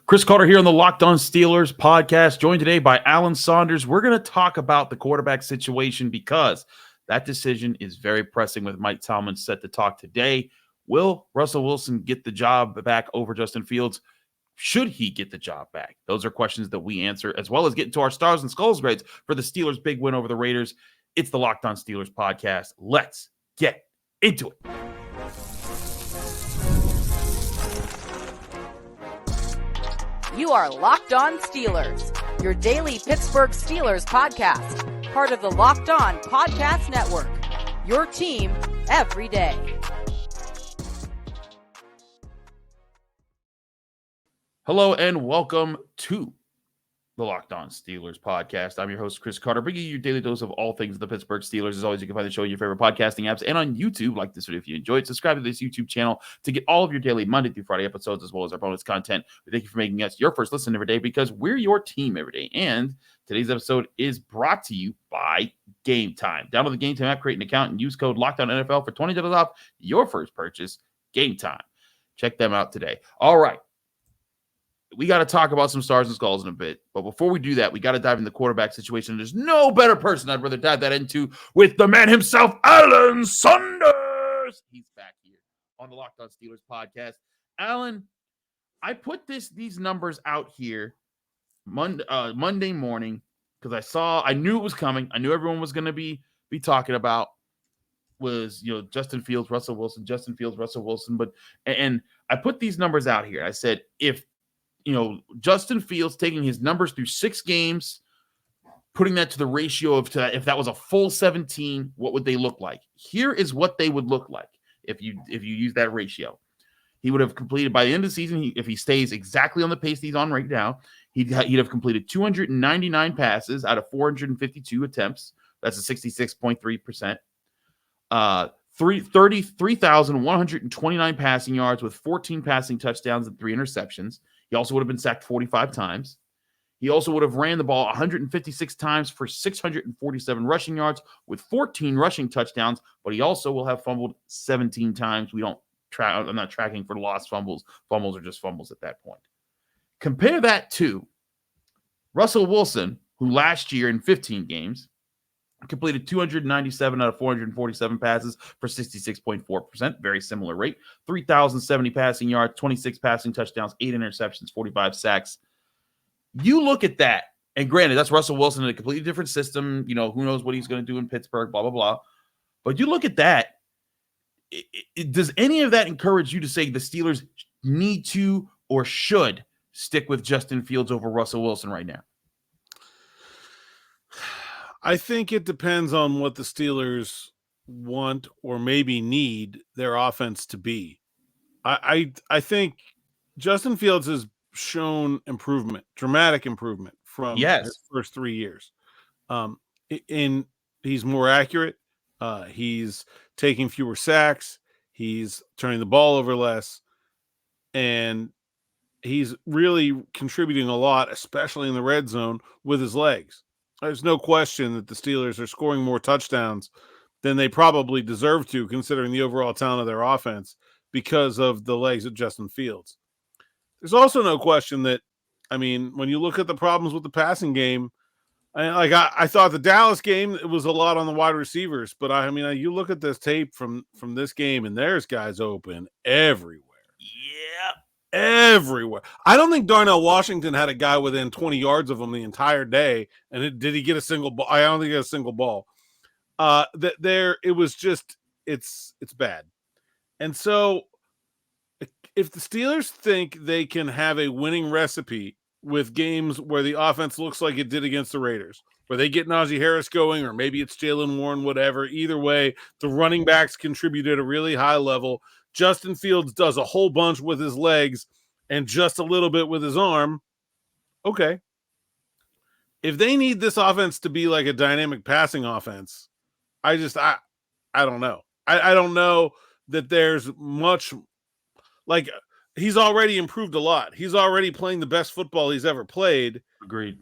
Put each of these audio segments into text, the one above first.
Chris Carter here on the Locked On Steelers podcast, joined today by Alan Saunders. We're going to talk about the quarterback situation because that decision is very pressing with Mike Tomlin set to talk today. Will Russell Wilson get the job back over Justin Fields? Should he get the job back? Those are questions that we answer, as well as get into our stars and skulls grades for the Steelers' big win over the Raiders. It's the Locked On Steelers podcast. Let's get into it. You are Locked On Steelers, your daily Pittsburgh Steelers podcast, part of the Locked On Podcast Network, your team every day. Hello and welcome to the Locked On Steelers podcast. I'm your host, Chris Carter, bringing you your daily dose of all things the Pittsburgh Steelers. As always, you can find the show in your favorite podcasting apps and on YouTube. Like this video if you enjoyed. Subscribe to this YouTube channel to get all of your daily Monday through Friday episodes, as well as our bonus content. We thank you for making us your first listen every day because we're your team every day. And today's episode is brought to you by Game Time. Download the Game Time app, create an account, and use code LOCKEDONNFL for $20 off your first purchase. Game Time. Check them out today. All right. We got to talk about some stars and skulls in a bit. But before we do that, we got to dive into the quarterback situation. There's no better person I'd rather dive that into with the man himself, Alan Saunders. He's back here on the Locked On Steelers podcast. Alan, I put these numbers out here Monday morning because I knew it was coming. I knew everyone was going to be talking about was, Justin Fields, Russell Wilson, Justin Fields, Russell Wilson. And I put these numbers out here. I said, if Justin Fields taking his numbers through 6 games, putting that to the ratio of if that was a full 17, what would they look like? Here is what they would look like if you use that ratio. He would have completed by the end of the season, if he stays exactly on the pace he's on right now, he'd have completed 299 passes out of 452 attempts. That's a 66.3%. 33,129 passing yards with 14 passing touchdowns and 3 interceptions. He also would have been sacked 45 times. He also would have ran the ball 156 times for 647 rushing yards with 14 rushing touchdowns, but he also will have fumbled 17 times. I'm not tracking for lost fumbles. Fumbles are just fumbles at that point. Compare that to Russell Wilson, who last year in 15 games completed 297 out of 447 passes for 66.4%. Very similar rate. 3,070 passing yards, 26 passing touchdowns, 8 interceptions, 45 sacks. You look at that, and granted, that's Russell Wilson in a completely different system. Who knows what he's going to do in Pittsburgh, blah, blah, blah. But you look at that. Does any of that encourage you to say the Steelers need to or should stick with Justin Fields over Russell Wilson right now? I think it depends on what the Steelers want or maybe need their offense to be. I think Justin Fields has shown improvement, dramatic improvement from his first 3 years. He's more accurate. He's taking fewer sacks. He's turning the ball over less. And he's really contributing a lot, especially in the red zone, with his legs. There's no question that the Steelers are scoring more touchdowns than they probably deserve to, considering the overall talent of their offense, because of the legs of Justin Fields. There's also no question that, when you look at the problems with the passing game, I thought the Dallas game, it was a lot on the wide receivers, but you look at this tape from this game, and there's guys open everywhere. Yeah. Everywhere. I don't think Darnell Washington had a guy within 20 yards of him the entire day. And did he get a single ball? I don't think he got a single ball. It was just, it's bad. And so if the Steelers think they can have a winning recipe with games where the offense looks like it did against the Raiders, where they get Najee Harris going, or maybe it's Jaylen Warren, whatever, either way, the running backs contribute at a really high level. Justin Fields does a whole bunch with his legs and just a little bit with his arm. Okay. If they need this offense to be like a dynamic passing offense, I don't know. I don't know that there's much, like, he's already improved a lot. He's already playing the best football he's ever played. Agreed.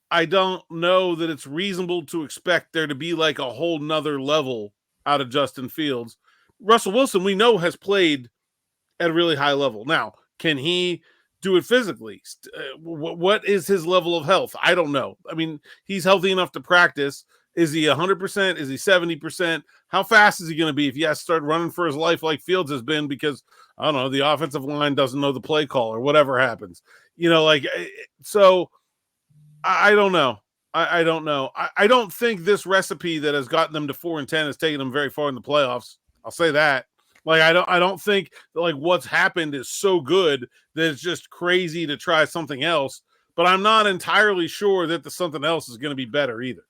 I don't know that it's reasonable to expect there to be like a whole nother level out of Justin Fields. Russell Wilson, we know, has played at a really high level. Now, can he do it physically. What is his level of health? I don't know. I mean, he's healthy enough to practice. Is he 100%? Is he 70%? How fast is he going to be if he has to start running for his life like Fields has been because, I don't know, the offensive line doesn't know the play call or whatever happens? So I don't know. I don't know. I don't think this recipe that has gotten them to 4-10 has taken them very far in the playoffs. I'll say that. I don't think that, what's happened is so good that it's just crazy to try something else. But I'm not entirely sure that the something else is going to be better either.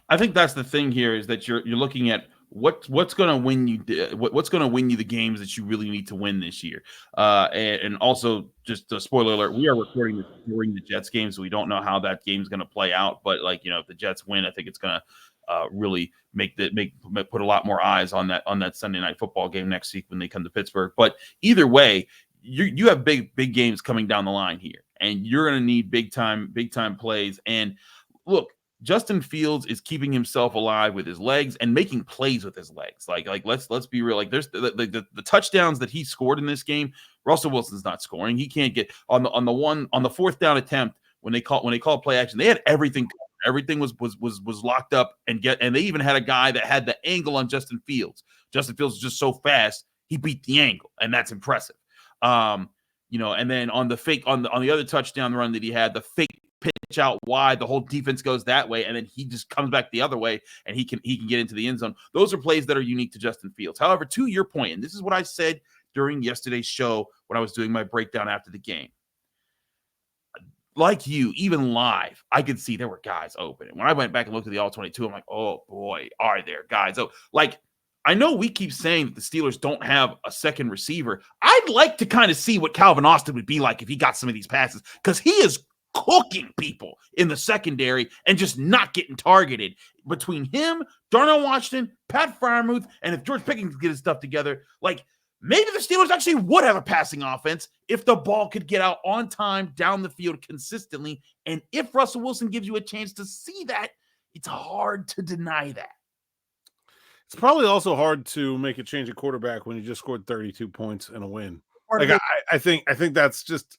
I think that's the thing here is that you're looking at what's going to win you the games that you really need to win this year. And also, just a spoiler alert, we are recording this during the Jets game, so we don't know how that game's going to play out. But if the Jets win, I think it's going to really put a lot more eyes on that Sunday night football game next week when they come to Pittsburgh. But either way, you have big games coming down the line here, and you're going to need big time plays. And look, Justin Fields is keeping himself alive with his legs and making plays with his legs. Let's be real. There's the touchdowns that he scored in this game. Russell Wilson's not scoring. He can't get on the fourth down attempt when they called play action. They had everything. Everything was locked up and they even had a guy that had the angle on Justin Fields. Justin Fields is just so fast, he beat the angle, and that's impressive. And then on the other touchdown run that he had, the fake pitch out wide, the whole defense goes that way, and then he just comes back the other way, and he can get into the end zone. Those are plays that are unique to Justin Fields. However, to your point, and this is what I said during yesterday's show when I was doing my breakdown after the game. Like you, even live, I could see there were guys open. And when I went back and looked at the All-22, I'm like, oh, boy, are there guys? So, I know we keep saying that the Steelers don't have a second receiver. I'd like to kind of see what Calvin Austin would be like if he got some of these passes, because he is cooking people in the secondary and just not getting targeted. Between him, Darnell Washington, Pat Freiermuth, and if George Pickens get his stuff together, maybe the Steelers actually would have a passing offense if the ball could get out on time down the field consistently. And if Russell Wilson gives you a chance to see that, it's hard to deny that. It's probably also hard to make a change at quarterback when you just scored 32 points in a win. I think that's just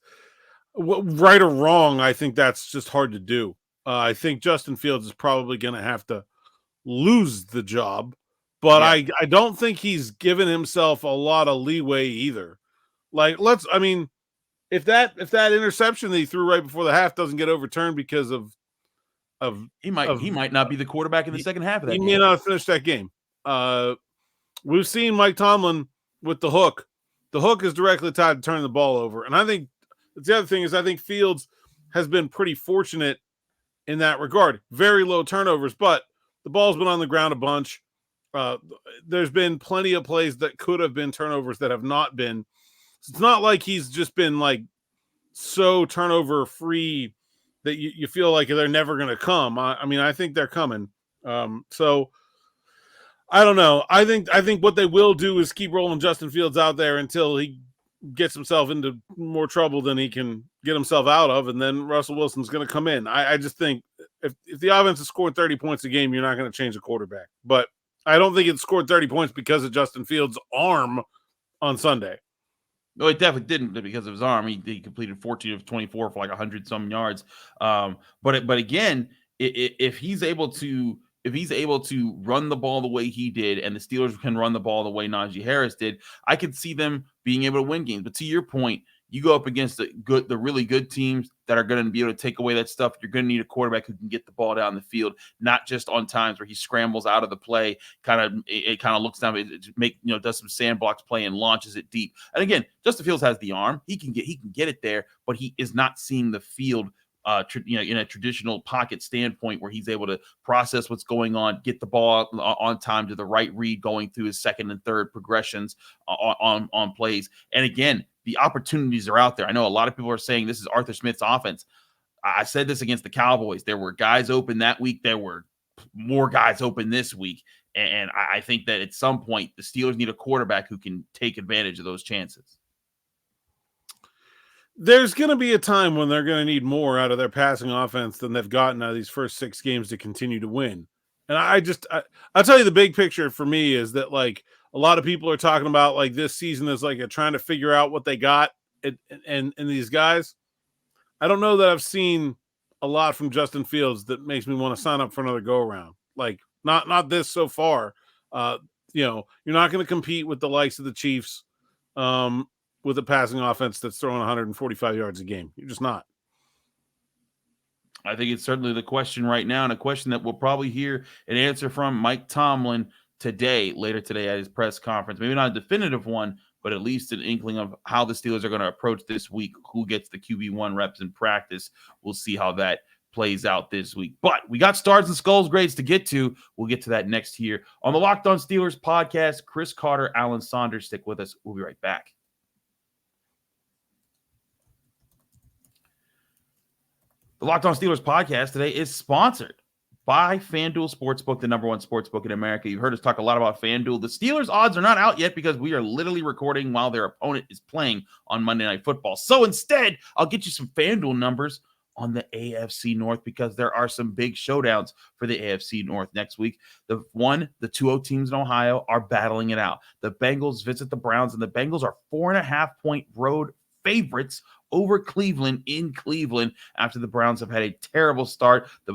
right or wrong. I think that's just hard to do. I think Justin Fields is probably going to have to lose the job. But yeah. I don't think he's given himself a lot of leeway either. If that interception that he threw right before the half doesn't get overturned because of he might not be the quarterback in the second half of that game. He may not have finished that game. We've seen Mike Tomlin with the hook. The hook is directly tied to turning the ball over. And I think the other thing is I think Fields has been pretty fortunate in that regard. Very low turnovers, but the ball's been on the ground a bunch. There's been plenty of plays that could have been turnovers that have not been. It's not like he's just been so turnover free that you feel like they're never going to come. I think they're coming. So I don't know. I think what they will do is keep rolling Justin Fields out there until he gets himself into more trouble than he can get himself out of, and then Russell Wilson's going to come in. I just think if the offense is scoring 30 points a game, you're not going to change the quarterback. But I don't think it scored 30 points because of Justin Fields' arm on Sunday. No, it definitely didn't because of his arm. He completed 14 of 24 for 100-some yards. But again, if he's able to run the ball the way he did, and the Steelers can run the ball the way Najee Harris did, I could see them being able to win games. But to your point, you go up against the really good teams that are going to be able to take away that stuff. You're going to need a quarterback who can get the ball down the field, not just on times where he scrambles out of the play, it kind of looks down, does some sandbox play and launches it deep. And again, Justin Fields has the arm; he can get it there, but he is not seeing the field. In a traditional pocket standpoint where he's able to process what's going on, get the ball on time to the right read going through his second and third progressions on plays. And again, the opportunities are out there. I know a lot of people are saying this is Arthur Smith's offense. I said this against the Cowboys. There were guys open that week. There were more guys open this week. And I think that at some point the Steelers need a quarterback who can take advantage of those chances. There's going to be a time when they're going to need more out of their passing offense than they've gotten out of these first 6 games to continue to win. And I'll tell you the big picture for me is that a lot of people are talking about this season is trying to figure out what they got. and these guys, I don't know that I've seen a lot from Justin Fields that makes me want to sign up for another go around. Like not this so far. You're not going to compete with the likes of the Chiefs with a passing offense that's throwing 145 yards a game. You're just not. I think it's certainly the question right now, and a question that we'll probably hear an answer from Mike Tomlin later today at his press conference. Maybe not a definitive one, but at least an inkling of how the Steelers are going to approach this week, who gets the QB1 reps in practice. We'll see how that plays out this week. But we got stars and skulls grades to get to. We'll get to that next here on the Locked On Steelers podcast. Chris Carter, Alan Saunders, stick with us. We'll be right back. The Locked On Steelers podcast today is sponsored by FanDuel Sportsbook, the number one sportsbook in America. You've heard us talk a lot about FanDuel. The Steelers' odds are not out yet because we are literally recording while their opponent is playing on Monday Night Football. So instead, I'll get you some FanDuel numbers on the AFC North because there are some big showdowns for the AFC North next week. The 2-0 teams in Ohio are battling it out. The Bengals visit the Browns, and the Bengals are 4.5-point road favorites over Cleveland in Cleveland after the Browns have had a terrible start. The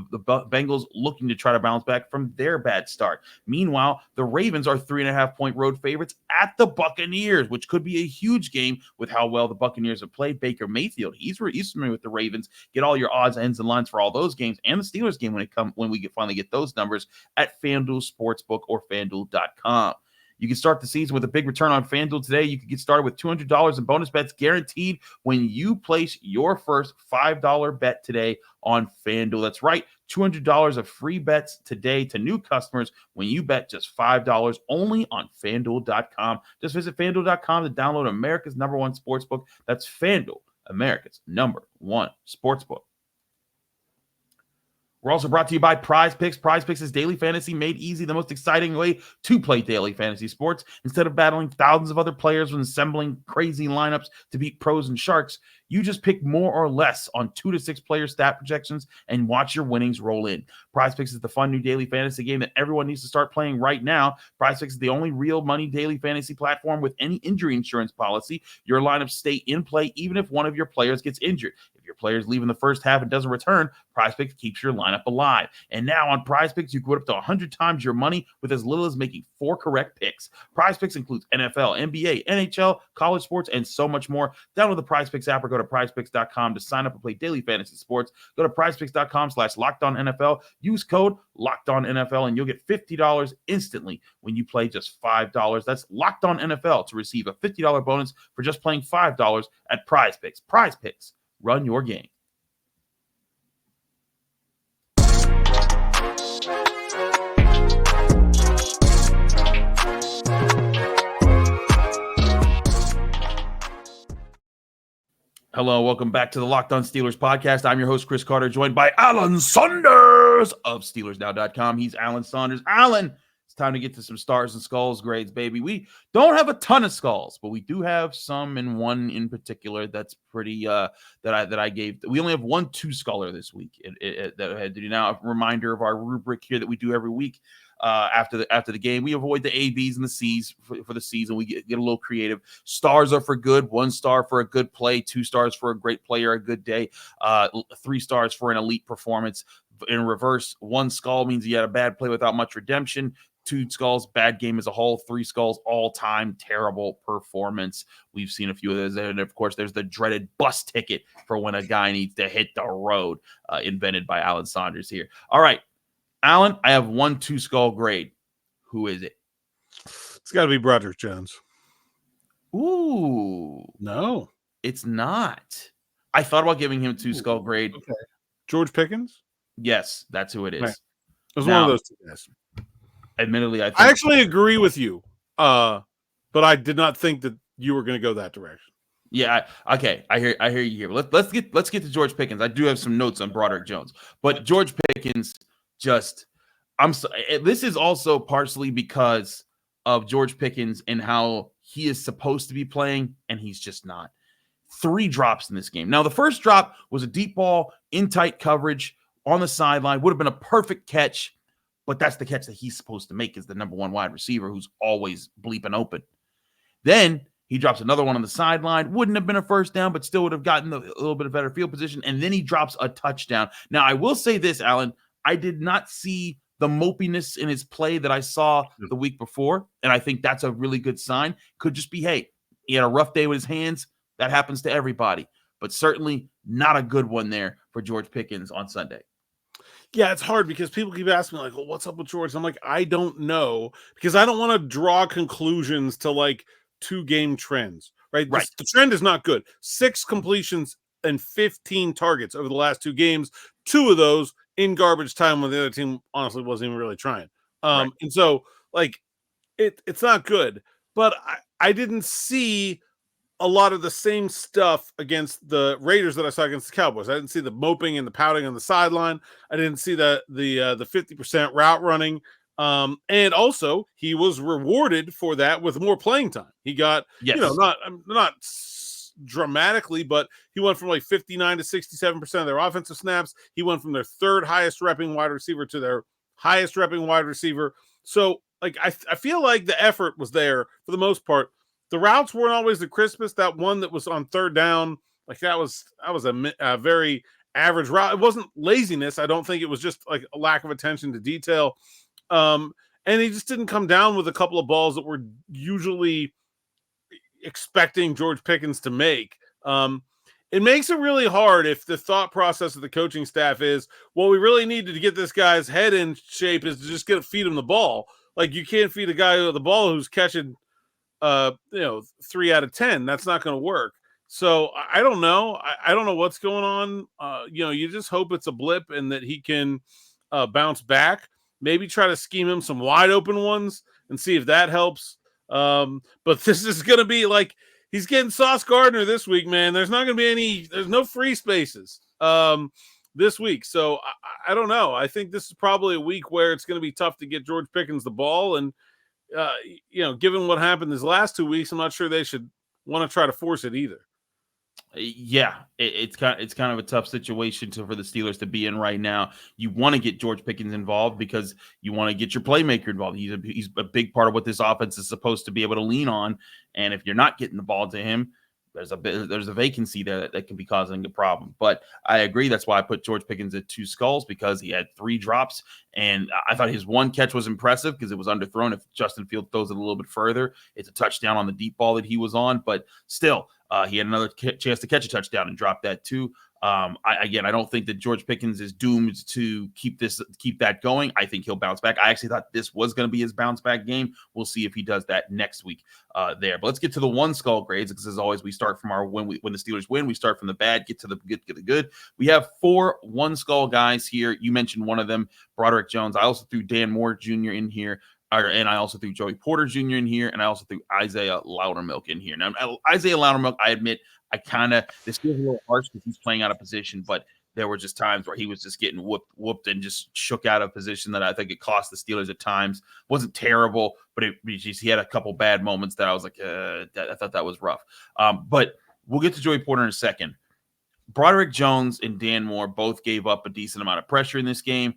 Bengals looking to try to bounce back from their bad start. Meanwhile, the Ravens are 3.5-point road favorites at the Buccaneers, which could be a huge game with how well the Buccaneers have played. Baker Mayfield, he's familiar with the Ravens. Get all your odds, ends, and lines for all those games and the Steelers game when we finally get those numbers at FanDuel Sportsbook or FanDuel.com. You can start the season with a big return on FanDuel today. You can get started with $200 in bonus bets guaranteed when you place your first $5 bet today on FanDuel. That's right, $200 of free bets today to new customers when you bet just $5 only on FanDuel.com. Just visit FanDuel.com to download America's number one sportsbook. That's FanDuel, America's number one sportsbook. We're also brought to you by Prize Picks. Prize Picks is daily fantasy made easy, the most exciting way to play daily fantasy sports. Instead of battling thousands of other players and assembling crazy lineups to beat pros and sharks, you just pick more or less on 2 to 6 player stat projections and watch your winnings roll in. Prize Picks is the fun new daily fantasy game that everyone needs to start playing right now. Prize Picks is the only real money daily fantasy platform with any injury insurance policy. Your lineups stay in play even if one of your players gets injured. If your player's leaving the first half and doesn't return, Prize Picks keeps your lineup alive. And now on Prize Picks, you can put up to 100 times your money with as little as making 4 correct picks. Prize Picks includes NFL, NBA, NHL, college sports, and so much more. Download the Prize Picks app or go to prizepicks.com to sign up and play daily fantasy sports. Go to prizepicks.com/LockedOnNFL. Use code LockedOnNFL, and you'll get $50 instantly when you play just $5. That's LockedOnNFL to receive a $50 bonus for just playing $5 at Prize Picks. Prize Picks. Run your game. Hello, welcome back to the Locked On Steelers podcast. I'm your host, Chris Carter, joined by Alan Saunders of SteelersNow.com. He's Alan Saunders. Alan, it's time to get to some stars and skulls grades, baby. We don't have a ton of skulls, but we do have some, and one in particular that's pretty that I gave. We only have one 2-sculler this week. That I had to do now. A reminder of our rubric here that we do every week. After the game, we avoid the A, B's, and the C's for the season. We get a little creative. Stars are for good. 1 star for a good play. 2 stars for a great player, a good day. 3 stars for an elite performance. In reverse, 1 skull means you had a bad play without much redemption. 2 skulls, bad game as a whole. 3 skulls, all-time terrible performance. We've seen a few of those. And, of course, there's the dreaded bus ticket for when a guy needs to hit the road, invented by Alan Saunders here. All right. Alan, I have 1 2-skull grade. Who is it? It's got to be Broderick Jones. Ooh. No. It's not. I thought about giving him a 2-skull grade. Okay. George Pickens? Yes, that's who it is. Right. It was one of those 2 guys. Admittedly, I actually agree with you, but I did not think that you were going to go that direction. Yeah. Okay. I hear you here. Let's get to George Pickens. I do have some notes on Broderick Jones, but George Pickens this is also partially because of George Pickens and how he is supposed to be playing, and he's just not. 3 drops in this game. Now, the first drop was a deep ball in tight coverage on the sideline. Would have been a perfect catch, but that's the catch that he's supposed to make as the number 1 wide receiver who's always bleeping open. Then He drops another one on the sideline. Wouldn't have been a first down, but still would have gotten a little bit of better field position. And then he drops a touchdown. Now, I will say this, Alan. I did not see the mopiness in his play that I saw the week before. And I think that's a really good sign. Could just be, hey, he had a rough day with his hands. That happens to everybody. But certainly not a good one there for George Pickens on Sunday. Yeah, it's hard because people keep asking me, like, well, what's up with George? I'm like, I don't know, because I don't want to draw conclusions to like 2-game trends, right? The trend is not good. 6 completions and 15 targets over the last 2 games. 2 of those in garbage time when the other team honestly wasn't even really trying. And so like it's not good, but I didn't see a lot of the same stuff against the Raiders that I saw against the Cowboys. I didn't see the moping and the pouting on the sideline. I didn't see the 50% route running. And also he was rewarded for that with more playing time. He got, not dramatically, but he went from like 59 to 67% of their offensive snaps. He went from their 3rd highest repping wide receiver to their highest repping wide receiver. So like, I feel like the effort was there for the most part. The routes weren't always the crispest. That one that was on 3rd down, like that was a very average route. It wasn't laziness. I don't think it was just like a lack of attention to detail. And he just didn't come down with a couple of balls that we're usually expecting George Pickens to make. It makes it really hard if the thought process of the coaching staff is, well, we really needed to get this guy's head in shape is to just feed him the ball. Like you can't feed a guy the ball who's catching 3 out of 10. That's not going to work. So I don't know. I don't know what's going on. You just hope it's a blip and that he can bounce back. Maybe try to scheme him some wide open ones and see if that helps. But this is going to be like he's getting Sauce Gardner this week, man. There's not going to be there's no free spaces this week. So I don't know. I think this is probably a week where it's going to be tough to get George Pickens the ball. And, given what happened these last 2 weeks, I'm not sure they should want to try to force it either. Yeah, it's kind of a tough situation for the Steelers to be in right now. You want to get George Pickens involved because you want to get your playmaker involved. He's a big part of what this offense is supposed to be able to lean on. And if you're not getting the ball to him, there's a vacancy there that can be causing a problem. But I agree. That's why I put George Pickens at 2 skulls, because he had 3 drops. And I thought his one catch was impressive because it was underthrown. If Justin Fields throws it a little bit further, it's a touchdown on the deep ball that he was on. But still, he had another chance to catch a touchdown and drop that too. I don't think that George Pickens is doomed to keep that going. I think he'll bounce back. I actually thought this was going to be his bounce back game. We'll see if he does that next week there. But let's get to the 1 skull grades, because as always, we start from when the Steelers win, we start from the bad, get to the good. We have 4 1 skull guys here. You mentioned one of them, Broderick Jones. I also threw Dan Moore Jr. in here. And I also threw Joey Porter Jr. in here, and I also threw Isaiah Loudermilk in here. Now, Isaiah Loudermilk, I admit, this feels a little harsh because he's playing out of position, but there were just times where he was just getting whooped and just shook out of position that I think it cost the Steelers at times. Wasn't terrible, but he had a couple bad moments that I was like, I thought that was rough. But we'll get to Joey Porter in a second. Broderick Jones and Dan Moore both gave up a decent amount of pressure in this game.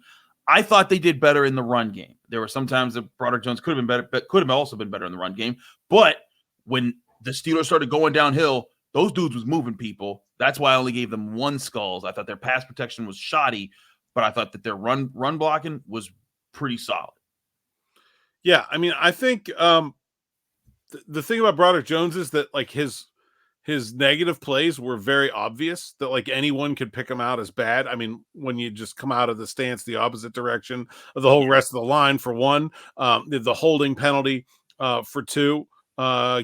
I thought they did better in the run game. There were some times that Broderick Jones could have been better, but could have also been better in the run game. But when the Steelers started going downhill, those dudes was moving people. That's why I only gave them 1 skulls. I thought their pass protection was shoddy, but I thought that their run blocking was pretty solid. Yeah, I mean, I think the thing about Broderick Jones is that like his negative plays were very obvious, that like anyone could pick him out as bad. I mean, when you just come out of the stance the opposite direction of the whole rest of the line, for one, the holding penalty for 2,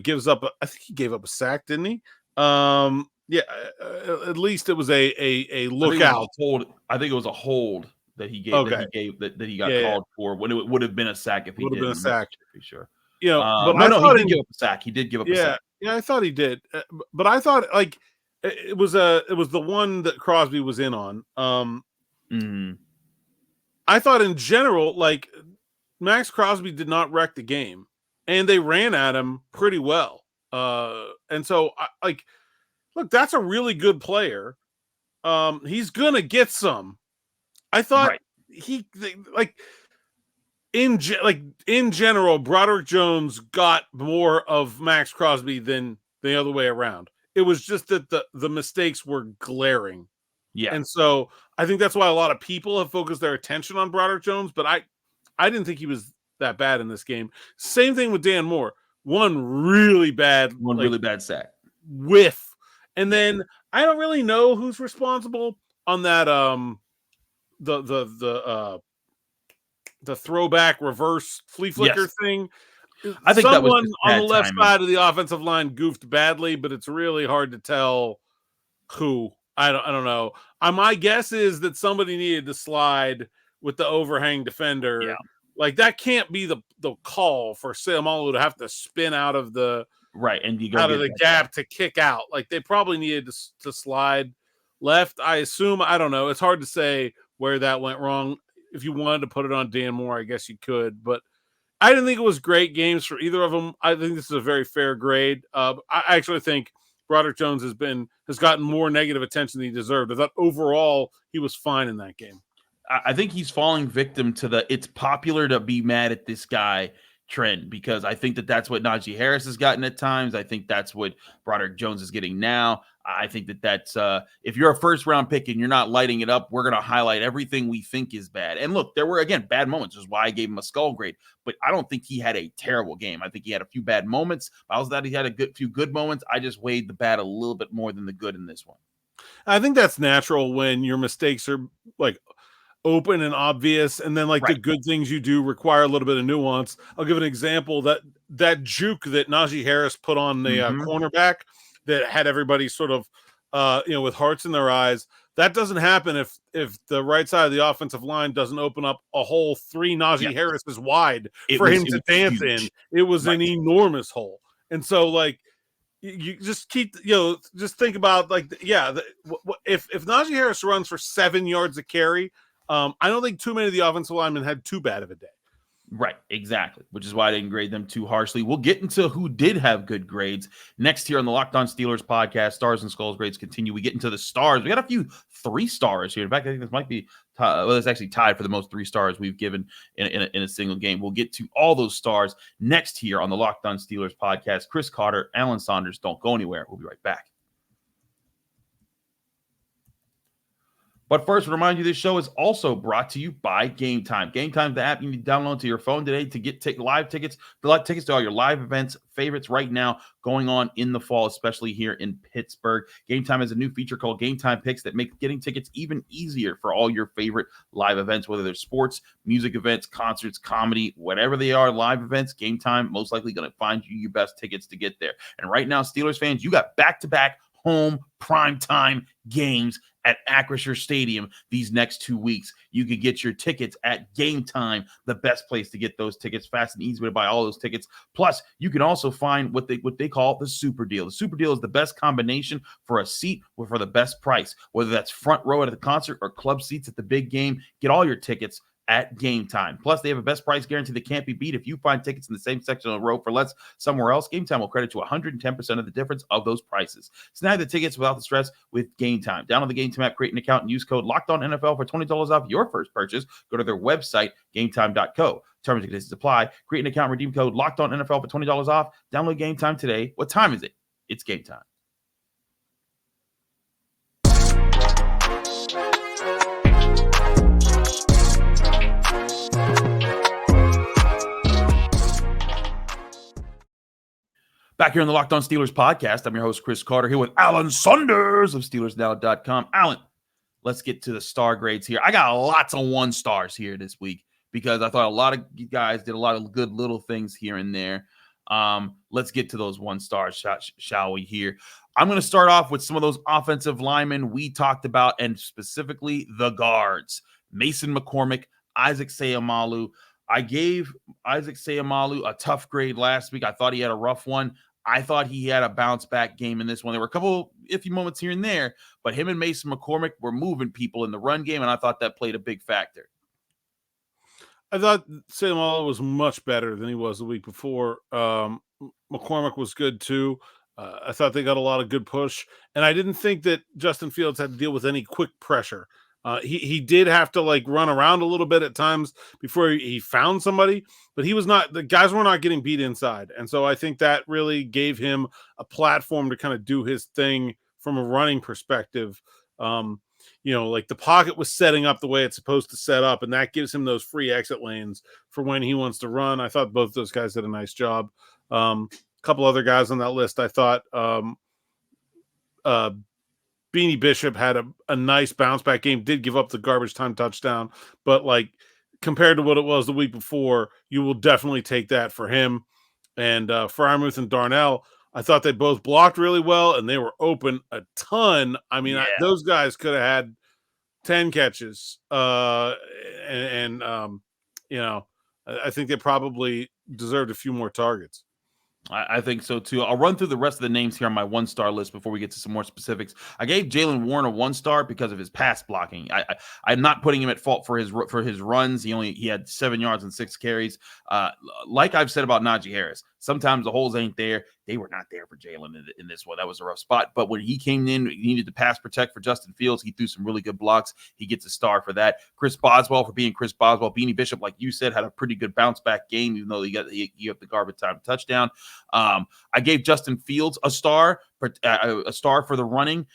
gives up. I think he gave up a sack, didn't he? At least it was a lookout hold. I think it was a hold that he gave. Okay. That he got called for. When it would have been a sack if he did. Been a sack, for sure. But he did give up a sack. He did give up a sack. Yeah, I thought he did, but I thought like it was the one that Crosby was in on. I thought in general, like Max Crosby did not wreck the game, and they ran at him pretty well. And so look, that's a really good player. He's gonna get some. I thought in general, Broderick Jones got more of Max Crosby than the other way around. It was just that the mistakes were glaring. Yeah. And so I think that's why a lot of people have focused their attention on Broderick Jones, but I didn't think he was that bad in this game. Same thing with Dan Moore. One really bad sack. Whiff. And then I don't really know who's responsible on that the throwback reverse flea flicker thing. I think that was someone on the left timing. side of the offensive line goofed badly, but it's really hard to tell who. I don't know. My guess is that somebody needed to slide with the overhang defender. Yeah. Like that can't be the call for Seumalo to have to spin out of the and you go out of the gap to kick out. Like they probably needed to slide left. I assume. I don't know. It's hard to say where that went wrong. If you wanted to put it on Dan Moore, I guess you could, but I didn't think it was great games for either of them. I think this is a very fair grade. I actually think Broderick Jones has gotten more negative attention than he deserved. I thought overall he was fine in that game. I think he's falling victim to the it's popular to be mad at this guy trend, because I think that's what Najee Harris has gotten at times. I think that's what Broderick Jones is getting now. I think that's if you're a first round pick and you're not lighting it up, we're going to highlight everything we think is bad. And look, there were, again, bad moments, which is why I gave him a skull grade, but I don't think he had a terrible game. I think he had a few bad moments. I was that he had a few good moments. I just weighed the bad a little bit more than the good in this one. I think that's natural when your mistakes are like open and obvious, and then the good things you do require a little bit of nuance. I'll give an example. That juke that Najee Harris put on the cornerback that had everybody sort of with hearts in their eyes. That doesn't happen if the right side of the offensive line doesn't open up a hole 3 Najee Harris is wide for him to dance in. It was an enormous hole. And so you just keep, just think about if Najee Harris runs for 7 yards a carry, I don't think too many of the offensive linemen had too bad of a day. Right, exactly, which is why I didn't grade them too harshly. We'll get into who did have good grades next here on the Locked On Steelers podcast. Stars and Skulls grades continue. We get into the stars. We got a few 3 stars here. In fact, I think this might be it's actually tied for the most 3 stars we've given in a single game. We'll get to all those stars next here on the Locked On Steelers podcast. Chris Carter, Alan Saunders, don't go anywhere. We'll be right back. But first, remind you, this show is also brought to you by Game Time. Game Time is the app you need to download to your phone today to get live tickets to all your live events, favorites right now going on in the fall, especially here in Pittsburgh. Game Time has a new feature called Game Time Picks that make getting tickets even easier for all your favorite live events, whether they're sports, music events, concerts, comedy, whatever they are, live events. Game Time most likely going to find you your best tickets to get there. And right now, Steelers fans, you got back-to-back home primetime games at Acrisure Stadium these next 2 weeks. You can get your tickets at Game Time, the best place to get those tickets, fast and easy way to buy all those tickets. Plus, you can also find what they call the Super Deal. The Super Deal is the best combination for a seat for the best price, whether that's front row at the concert or club seats at the big game. Get all your tickets at Game Time. Plus, they have a best price guarantee that can't be beat. If you find tickets in the same section of the row for less somewhere else, Game Time will credit you 110% of the difference of those prices. Snag the tickets without the stress with Game Time. Download the Game Time app, create an account, and use code LOCKEDONNFL for $20 off your first purchase. Go to their website, gametime.co. Terms and conditions apply. Create an account, redeem code LOCKEDONNFL for $20 off. Download Game Time today. What time is it? It's Game Time. Back here on the Locked On Steelers podcast, I'm your host, Chris Carter, here with Alan Saunders of SteelersNow.com. Alan, let's get to the star grades here. I got lots of 1 stars here this week because I thought a lot of you guys did a lot of good little things here and there. Let's get to those 1 stars, shall we here. I'm going to start off with some of those offensive linemen we talked about, and specifically the guards. Mason McCormick, Isaac Seumalo. I gave Isaac Seumalo a tough grade last week. I thought he had a rough one. I thought he had a bounce-back game in this one. There were a couple iffy moments here and there, but him and Mason McCormick were moving people in the run game, and I thought that played a big factor. I thought Seumalo was much better than he was the week before. McCormick was good, too. I thought they got a lot of good push, and I didn't think that Justin Fields had to deal with any quick pressure. He did have to like run around a little bit at times before he found somebody, but the guys were not getting beat inside. And so I think that really gave him a platform to kind of do his thing from a running perspective. Like the pocket was setting up the way it's supposed to set up, and that gives him those free exit lanes for when he wants to run. I thought both those guys did a nice job. A couple other guys on that list, I thought Beanie Bishop had a nice bounce back game, did give up the garbage time touchdown, but like compared to what it was the week before, you will definitely take that for him. And Freiermuth and Darnell, I thought they both blocked really well, and they were open a ton. I mean, those guys could have had 10 catches. I think they probably deserved a few more targets. I think so too. I'll run through the rest of the names here on my 1-star list before we get to some more specifics. I gave Jaylen Warren a 1-star because of his pass blocking. I'm not putting him at fault for his runs. He had 7 yards and 6 carries. Like I've said about Najee Harris, sometimes the holes ain't there. They were not there for Jaylen in this one. That was a rough spot. But when he came in, he needed to pass protect for Justin Fields. He threw some really good blocks. He gets a star for that. Chris Boswell for being Chris Boswell. Beanie Bishop, like you said, had a pretty good bounce back game, even though he got the garbage time touchdown. I gave Justin Fields a star for the running.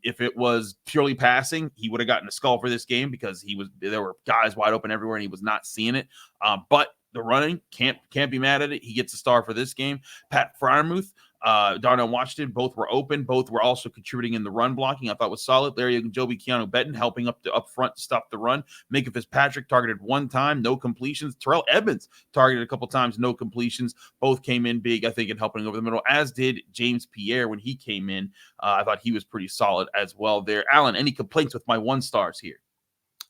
If it was purely passing, he would have gotten a skull for this game because there were guys wide open everywhere and he was not seeing it. But the running can't be mad at it. He gets a star for this game. Pat Freiermuth, Darnell Washington, both were open. Both were also contributing in the run blocking. I thought was solid. Larry Ogunjobi, Keanu Benton helping up front to stop the run. Micah Fitzpatrick targeted 1 time, no completions. Terrell Edmonds targeted a couple times, no completions. Both came in big, I think, in helping over the middle, as did James Pierre when he came in. I thought he was pretty solid as well there. Alan, any complaints with my 1-stars here?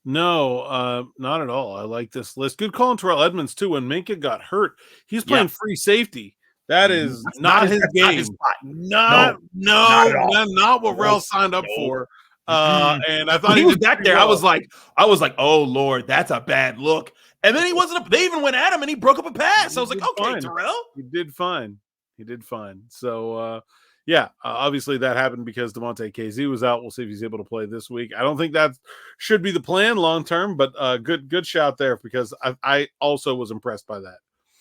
No, not at all. I like this list. Good call on Terrell Edmonds too. When Minka got hurt, he's playing free safety. That is not his game. Not what Rel signed up for. And I thought he was back there. Well. I was like, oh Lord, that's a bad look. And then he wasn't. They even went at him, and he broke up a pass. I was like, okay, fine. Terrell, he did fine. So. Obviously that happened because Devontae KZ was out. We'll see if he's able to play this week. I don't think that should be the plan long term, but good shout there because I also was impressed by that.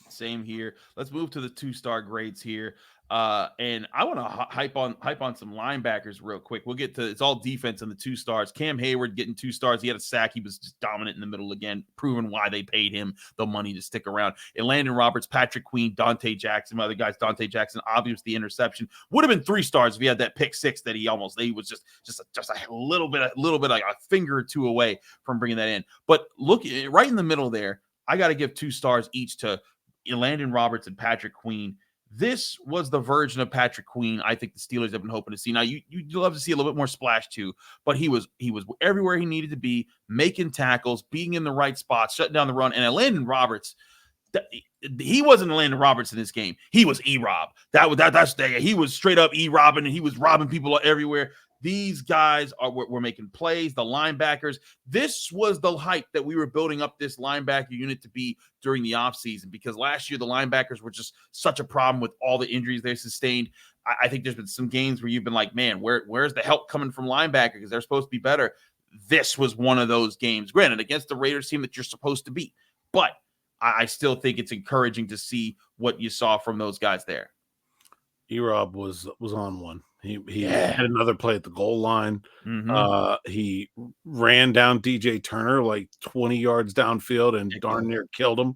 Same here. Let's move to the 2-star grades here. And I want to hype on some linebackers real quick. We'll get to it's all defense in the 2 stars. Cam Hayward getting 2 stars. He had a sack. He was just dominant in the middle again, proving why they paid him the money to stick around. And Landon Roberts, Patrick Queen, Dante Jackson, other guys. Dante Jackson, obviously the interception would have been 3 stars if he had that pick 6 that he was just a little bit like a finger or 2 away from bringing that in. But look right in the middle there. I got to give 2 stars each to Landon Roberts and Patrick Queen. This was the version of Patrick Queen I think the Steelers have been hoping to see. Now, you'd love to see a little bit more splash too, but he was everywhere he needed to be, making tackles, being in the right spots, shutting down the run. And Landon Roberts, he wasn't Landon Roberts in this game. He was E-Rob. He was straight up E-Robbing, and he was robbing people everywhere. These guys were making plays, the linebackers. This was the hype that we were building up this linebacker unit to be during the offseason, because last year the linebackers were just such a problem with all the injuries they sustained. I think there's been some games where you've been like, man, where's the help coming from linebacker, because they're supposed to be better. This was one of those games, granted, against the Raiders team that you're supposed to beat. But I still think it's encouraging to see what you saw from those guys there. E-Rob was on one. He had another play at the goal line. Mm-hmm. He ran down DJ Turner like 20 yards downfield and darn near killed him.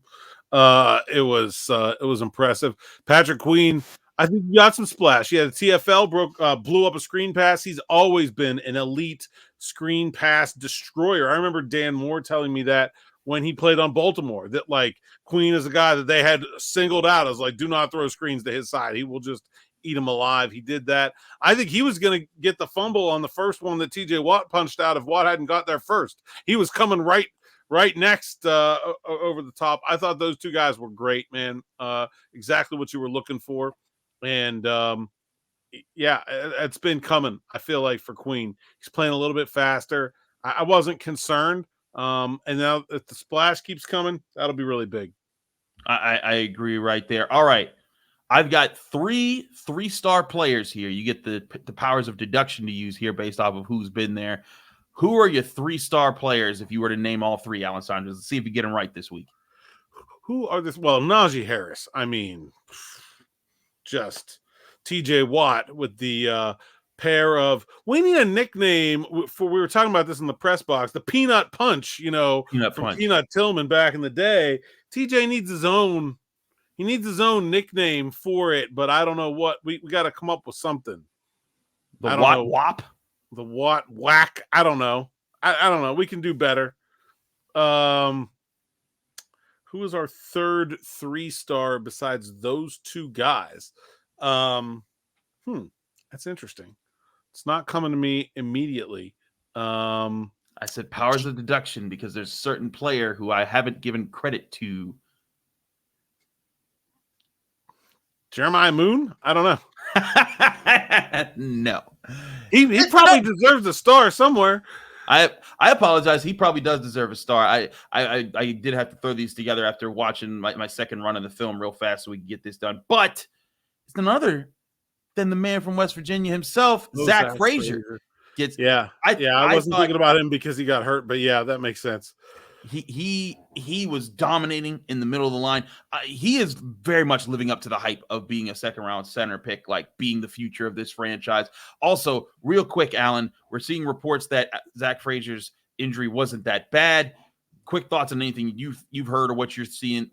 It was impressive. Patrick Queen, I think he got some splash. He had a TFL, blew up a screen pass. He's always been an elite screen pass destroyer. I remember Dan Moore telling me that when he played on Baltimore, that like Queen is a guy that they had singled out as like, do not throw screens to his side. He will just eat him alive. He did that. I think he was going to get the fumble on the first one that TJ Watt punched out if Watt hadn't got there first. He was coming right next over the top. I thought those 2 guys were great, man. Exactly what you were looking for. And it's been coming, I feel like, for Queen. He's playing a little bit faster. I wasn't concerned. And now if the splash keeps coming, that'll be really big. I agree right there. All right. I've got 3 3-star players here. You get the powers of deduction to use here based off of who's been there. Who are your 3-star players if you were to name all 3, Alan Saunders? Let's see if you get them right this week. Who are this? Well, Najee Harris. I mean, just TJ Watt with the pair of. We need a nickname for. We were talking about this in the press box. The Peanut Punch, Peanut Tillman back in the day. TJ needs his own. He needs his own nickname for it, but I don't know what. We got to come up with something. The Watt Wop? The Watt Whack? I don't know. I don't know. We can do better. Who is our third 3-star besides those 2 guys? That's interesting. It's not coming to me immediately. I said powers of deduction because there's a certain player who I haven't given credit to. Jeremiah Moon? I don't know. No. He probably deserves a star somewhere. I apologize. He probably does deserve a star. I did have to throw these together after watching my second run of the film real fast so we can get this done. But it's none other than the man from West Virginia himself, Zach Frazier. I wasn't thinking about him because he got hurt, but yeah, that makes sense. He was dominating in the middle of the line. He is very much living up to the hype of being a second-round center pick, like being the future of this franchise. Also, real quick, Alan, we're seeing reports that Zach Frazier's injury wasn't that bad. Quick thoughts on anything you've heard or what you're seeing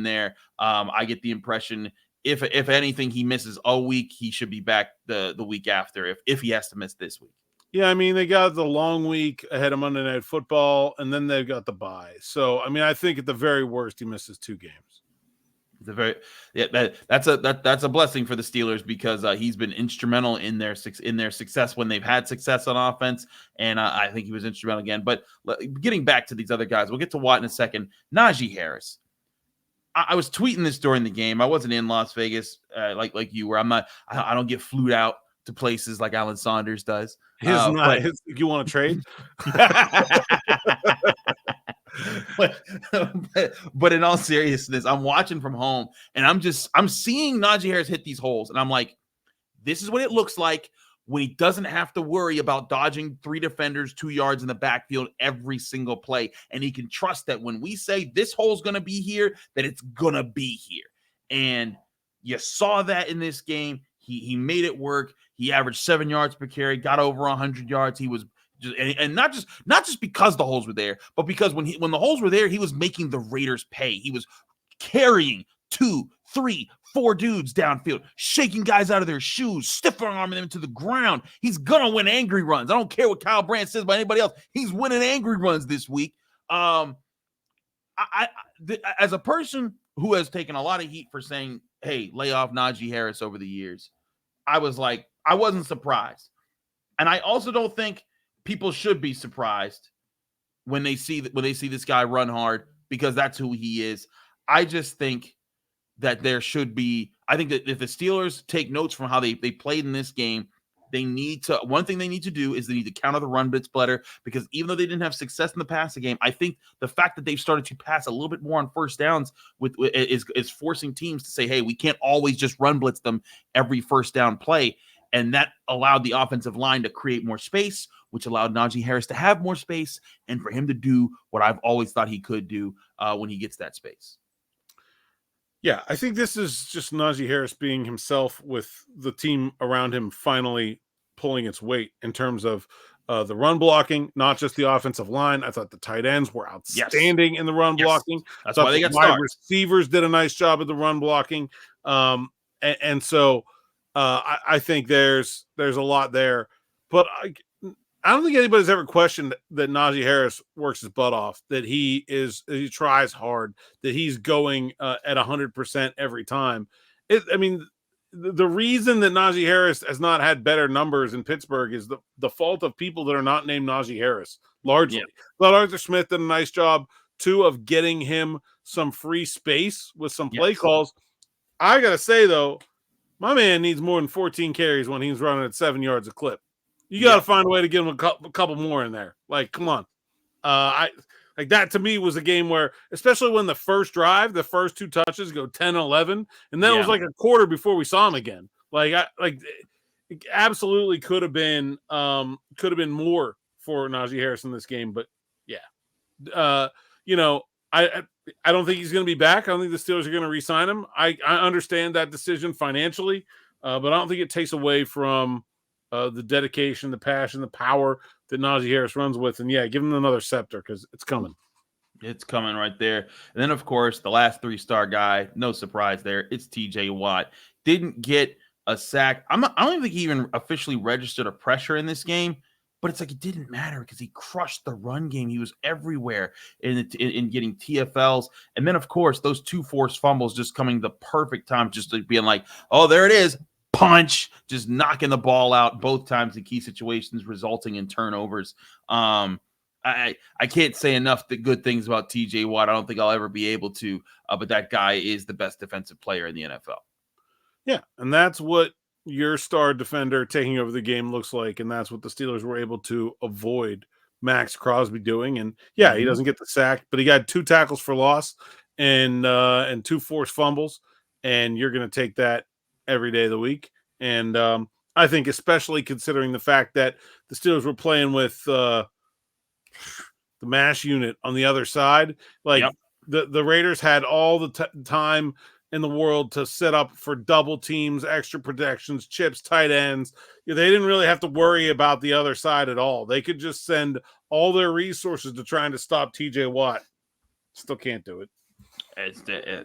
there. I get the impression if anything he misses a week, he should be back the week after if he has to miss this week. Yeah, I mean, they got the long week ahead of Monday Night Football, and then they've got the bye. So, I mean, I think at the very worst, he misses 2 games. That's a blessing for the Steelers because he's been instrumental in their success when they've had success on offense, and I think he was instrumental again. But getting back to these other guys, we'll get to Watt in a second. Najee Harris. I was tweeting this during the game. I wasn't in Las Vegas like you were. I don't get flued out to places like Alan Saunders does. You want to trade? but in all seriousness, I'm watching from home and I'm seeing Najee Harris hit these holes. And I'm like, this is what it looks like when he doesn't have to worry about dodging 3 defenders 2 yards in the backfield every single play. And he can trust that when we say this hole's going to be here, that it's going to be here. And you saw that in this game. He made it work. He averaged 7 yards per carry, got over 100 yards. He was just, and not just because the holes were there, but because when the holes were there, he was making the Raiders pay. He was carrying 2, 3, 4 dudes downfield, shaking guys out of their shoes, stiff arming them to the ground. He's gonna win angry runs. I don't care what Kyle Brandt says about anybody else. He's winning angry runs this week. As a person who has taken a lot of heat for saying, "Hey, lay off Najee Harris" over the years, I was like, I wasn't surprised. And I also don't think people should be surprised when they see this guy run hard because that's who he is. I just think that there should be, I think that if the Steelers take notes from how they played in this game, one thing they need to do is they need to counter the run blitz better because even though they didn't have success in the passing game, I think the fact that they've started to pass a little bit more on first downs is forcing teams to say, hey, we can't always just run blitz them every first down play. And that allowed the offensive line to create more space, which allowed Najee Harris to have more space and for him to do what I've always thought he could do when he gets that space. Yeah, I think this is just Najee Harris being himself with the team around him finally pulling its weight in terms of the run blocking, not just the offensive line. I thought the tight ends were outstanding in the run blocking. That's why they got wide started. Receivers did a nice job of the run blocking. And so I think there's a lot there. But I don't think anybody's ever questioned that Najee Harris works his butt off, that he tries hard, that he's going at 100% every time. The reason that Najee Harris has not had better numbers in Pittsburgh is the fault of people that are not named Najee Harris, largely. But Arthur Smith did a nice job, too, of getting him some free space with some play calls. I got to say, though, my man needs more than 14 carries when he's running at 7 yards a clip. You got to find a way to get him a couple more in there. Like, come on. That to me was a game where, especially when the first drive, the first 2 touches go 10-11, and then it was like a quarter before we saw him again. It absolutely could have been more for Najee Harris in this game, but yeah. I don't think he's going to be back. I don't think the Steelers are going to re-sign him. I understand that decision financially, but I don't think it takes away from the dedication, the passion, the power that Najee Harris runs with. And yeah, give him another scepter because it's coming. It's coming right there. And then, of course, the last 3-star guy, no surprise there. It's TJ Watt. Didn't get a sack. I don't even think he even officially registered a pressure in this game, but it's like it didn't matter because he crushed the run game. He was everywhere in getting TFLs. And then, of course, those 2 forced fumbles just coming the perfect time, just like being like, oh, there it is. Punch, just knocking the ball out both times in key situations, resulting in turnovers. I can't say enough good things about TJ Watt. I don't think I'll ever be able to, but that guy is the best defensive player in the NFL. Yeah, and that's what your star defender taking over the game looks like, and that's what the Steelers were able to avoid Max Crosby doing. And yeah, he doesn't get the sack, but he got 2 tackles for loss and 2 forced fumbles, and you're going to take that every day of the week. And I think especially considering the fact that the Steelers were playing with the MASH unit on the other side, like the Raiders had all the time in the world to set up for double teams, extra protections, chips, tight ends. They didn't really have to worry about the other side at all. They could just send all their resources to trying to stop TJ Watt. Still can't do it.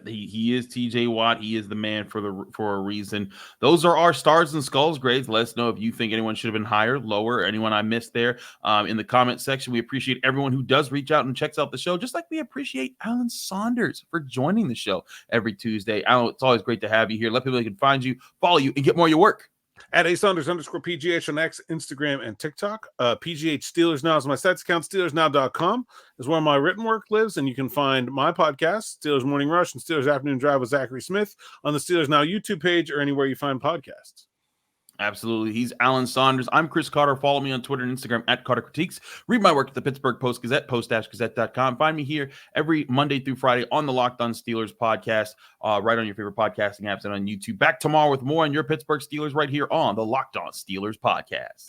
He is TJ Watt. He is the man for a reason. Those are our stars and skulls grades. Let us know if you think anyone should have been higher, lower, anyone I missed there in the comment section. We appreciate everyone who does reach out and checks out the show, just like we appreciate Alan Saunders for joining the show every Tuesday. Alan, it's always great to have you here. Let people know they can find you, follow you, and get more of your work. At @Saunders_PGH on X, Instagram, and TikTok. PGH Steelers Now is my stats account. SteelersNow.com is where my written work lives, and you can find my podcast, Steelers Morning Rush and Steelers Afternoon Drive with Zachary Smith, on the Steelers Now YouTube page or anywhere you find podcasts. Absolutely. He's Alan Saunders. I'm Chris Carter. Follow me on Twitter and Instagram at Carter Critiques. Read my work at the Pittsburgh Post-Gazette, post-gazette.com. Find me here every Monday through Friday on the Locked On Steelers podcast, right on your favorite podcasting apps and on YouTube. Back tomorrow with more on your Pittsburgh Steelers right here on the Locked On Steelers podcast.